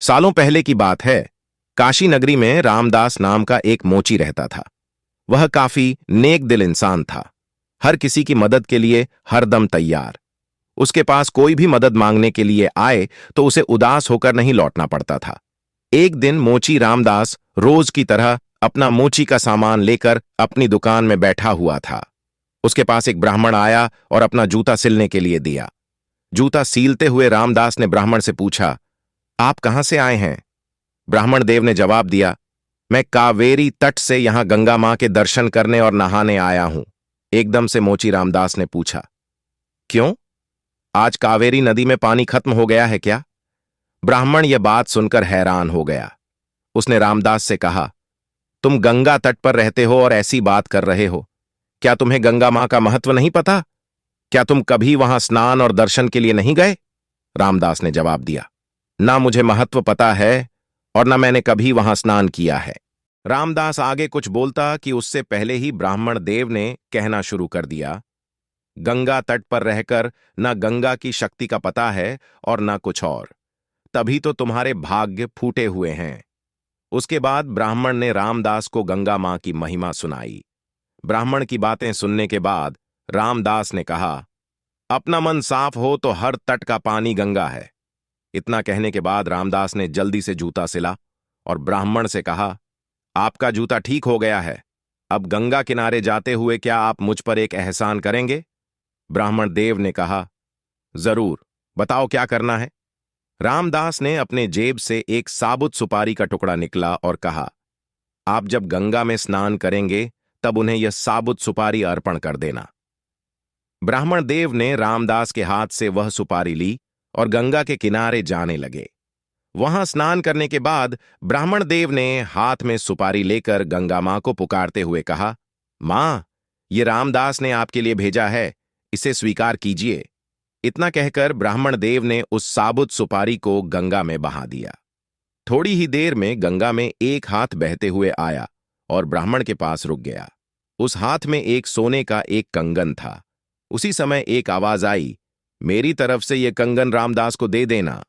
सालों पहले की बात है। काशी नगरी में रामदास नाम का एक मोची रहता था। वह काफी नेक दिल इंसान था। हर किसी की मदद के लिए हरदम तैयार। उसके पास कोई भी मदद मांगने के लिए आए तो उसे उदास होकर नहीं लौटना पड़ता था। एक दिन मोची रामदास रोज की तरह अपना मोची का सामान लेकर अपनी दुकान में बैठा हुआ था। उसके पास एक ब्राह्मण आया और अपना जूता सिलने के लिए दिया। जूता सीलते हुए रामदास ने ब्राह्मण से पूछा, आप कहां से आए हैं? ब्राह्मण देव ने जवाब दिया, मैं कावेरी तट से यहां गंगा मां के दर्शन करने और नहाने आया हूं। एकदम से मोची रामदास ने पूछा, क्यों? आज कावेरी नदी में पानी खत्म हो गया है क्या? ब्राह्मण यह बात सुनकर हैरान हो गया। उसने रामदास से कहा, तुम गंगा तट पर रहते हो और ऐसी बात कर रहे हो। क्या तुम्हें गंगा मां का महत्व नहीं पता? क्या तुम कभी वहां स्नान और दर्शन के लिए नहीं गए? रामदास ने जवाब दिया, ना मुझे महत्व पता है और न मैंने कभी वहां स्नान किया है। रामदास आगे कुछ बोलता कि उससे पहले ही ब्राह्मण देव ने कहना शुरू कर दिया, गंगा तट पर रहकर न गंगा की शक्ति का पता है और न कुछ और। तभी तो तुम्हारे भाग्य फूटे हुए हैं। उसके बाद ब्राह्मण ने रामदास को गंगा मां की महिमा सुनाई। ब्राह्मण की बातें सुनने के बाद रामदास ने कहा, अपना मन साफ हो तो हर तट का पानी गंगा है। इतना कहने के बाद रामदास ने जल्दी से जूता सिला और ब्राह्मण से कहा, आपका जूता ठीक हो गया है। अब गंगा किनारे जाते हुए क्या आप मुझ पर एक एहसान करेंगे? ब्राह्मण देव ने कहा, जरूर, बताओ क्या करना है। रामदास ने अपने जेब से एक साबुत सुपारी का टुकड़ा निकला और कहा, आप जब गंगा में स्नान करेंगे तब उन्हें यह साबुत सुपारी अर्पण कर देना। ब्राह्मण देव ने रामदास के हाथ से वह सुपारी ली और गंगा के किनारे जाने लगे। वहां स्नान करने के बाद ब्राह्मण देव ने हाथ में सुपारी लेकर गंगा मां को पुकारते हुए कहा, मां, ये रामदास ने आपके लिए भेजा है, इसे स्वीकार कीजिए। इतना कहकर ब्राह्मण देव ने उस साबुत सुपारी को गंगा में बहा दिया। थोड़ी ही देर में गंगा में एक हाथ बहते हुए आया और ब्राह्मण के पास रुक गया। उस हाथ में एक सोने का एक कंगन था। उसी समय एक आवाज आई, मेरी तरफ से यह कंगन रामदास को दे देना।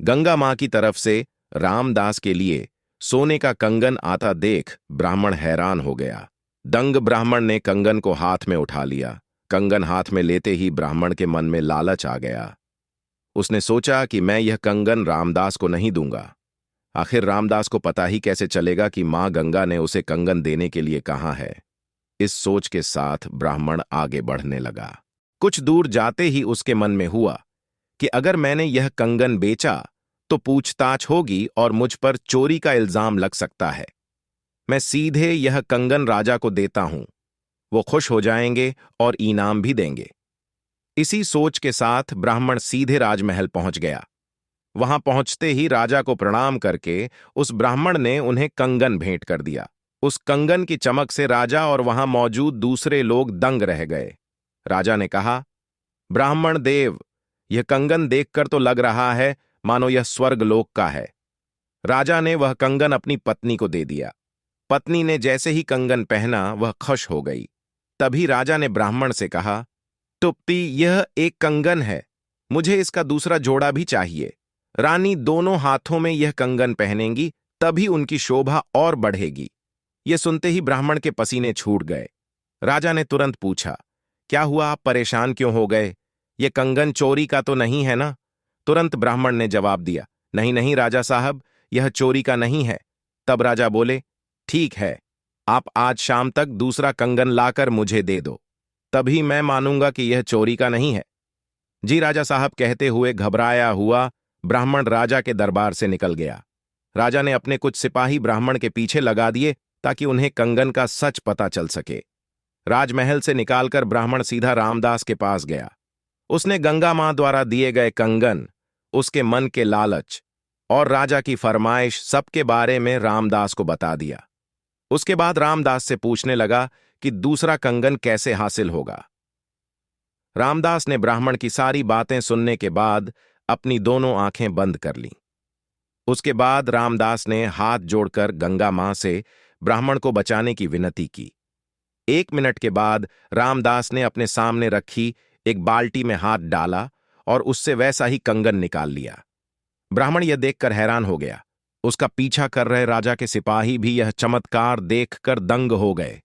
गंगा मां की तरफ से रामदास के लिए सोने का कंगन आता देख ब्राह्मण हैरान हो गया। दंग ब्राह्मण ने कंगन को हाथ में उठा लिया। कंगन हाथ में लेते ही ब्राह्मण के मन में लालच आ गया। उसने सोचा कि मैं यह कंगन रामदास को नहीं दूंगा। आखिर रामदास को पता ही कैसे चलेगा कि मां गंगा ने उसे कंगन देने के लिए कहा है। इस सोच के साथ ब्राह्मण आगे बढ़ने लगा। कुछ दूर जाते ही उसके मन में हुआ कि अगर मैंने यह कंगन बेचा तो पूछताछ होगी और मुझ पर चोरी का इल्जाम लग सकता है। मैं सीधे यह कंगन राजा को देता हूं, वो खुश हो जाएंगे और इनाम भी देंगे। इसी सोच के साथ ब्राह्मण सीधे राजमहल पहुंच गया। वहां पहुंचते ही राजा को प्रणाम करके उस ब्राह्मण ने उन्हें कंगन भेंट कर दिया। उस कंगन की चमक से राजा और वहां मौजूद दूसरे लोग दंग रह गए। राजा ने कहा, ब्राह्मण देव, यह कंगन देखकर तो लग रहा है मानो यह स्वर्ग लोक का है। राजा ने वह कंगन अपनी पत्नी को दे दिया। पत्नी ने जैसे ही कंगन पहना वह खुश हो गई। तभी राजा ने ब्राह्मण से कहा, तुप्ती, यह एक कंगन है, मुझे इसका दूसरा जोड़ा भी चाहिए। रानी दोनों हाथों में यह कंगन पहनेंगी तभी उनकी शोभा और बढ़ेगी। यह सुनते ही ब्राह्मण के पसीने छूट गए। राजा ने तुरंत पूछा, क्या हुआ, आप परेशान क्यों हो गए? यह कंगन चोरी का तो नहीं है ना? तुरंत ब्राह्मण ने जवाब दिया, नहीं नहीं राजा साहब, यह चोरी का नहीं है। तब राजा बोले, ठीक है, आप आज शाम तक दूसरा कंगन लाकर मुझे दे दो, तभी मैं मानूंगा कि यह चोरी का नहीं है। जी राजा साहब, कहते हुए घबराया हुआ ब्राह्मण राजा के दरबार से निकल गया। राजा ने अपने कुछ सिपाही ब्राह्मण के पीछे लगा दिए ताकि उन्हें कंगन का सच पता चल सके। राजमहल से निकालकर ब्राह्मण सीधा रामदास के पास गया। उसने गंगा मां द्वारा दिए गए कंगन, उसके मन के लालच और राजा की फरमाइश सबके बारे में रामदास को बता दिया। उसके बाद रामदास से पूछने लगा कि दूसरा कंगन कैसे हासिल होगा। रामदास ने ब्राह्मण की सारी बातें सुनने के बाद अपनी दोनों आंखें बंद कर लीं। उसके बाद रामदास ने हाथ जोड़कर गंगा मां से ब्राह्मण को बचाने की विनती की। 1 मिनट के बाद रामदास ने अपने सामने रखी एक बाल्टी में हाथ डाला और उससे वैसा ही कंगन निकाल लिया। ब्राह्मण यह देखकर हैरान हो गया। उसका पीछा कर रहे राजा के सिपाही भी यह चमत्कार देखकर दंग हो गए।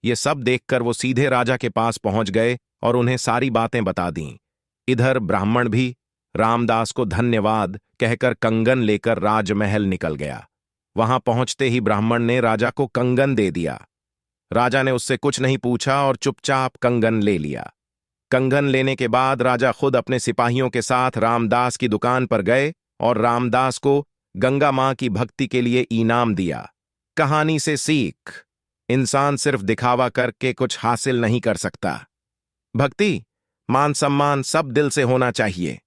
ये सब देखकर वो सीधे राजा के पास पहुंच गए और उन्हें सारी बातें बता दीं। इधर ब्राह्मण भी रामदास को धन्यवाद कहकर कंगन लेकर राजमहल निकल गया। वहां पहुंचते ही ब्राह्मण ने राजा को कंगन दे दिया। राजा ने उससे कुछ नहीं पूछा और चुपचाप कंगन ले लिया। कंगन लेने के बाद राजा खुद अपने सिपाहियों के साथ रामदास की दुकान पर गए और रामदास को गंगा मां की भक्ति के लिए इनाम दिया। कहानी से सीख: इंसान सिर्फ दिखावा करके कुछ हासिल नहीं कर सकता। भक्ति, मान सम्मान सब दिल से होना चाहिए।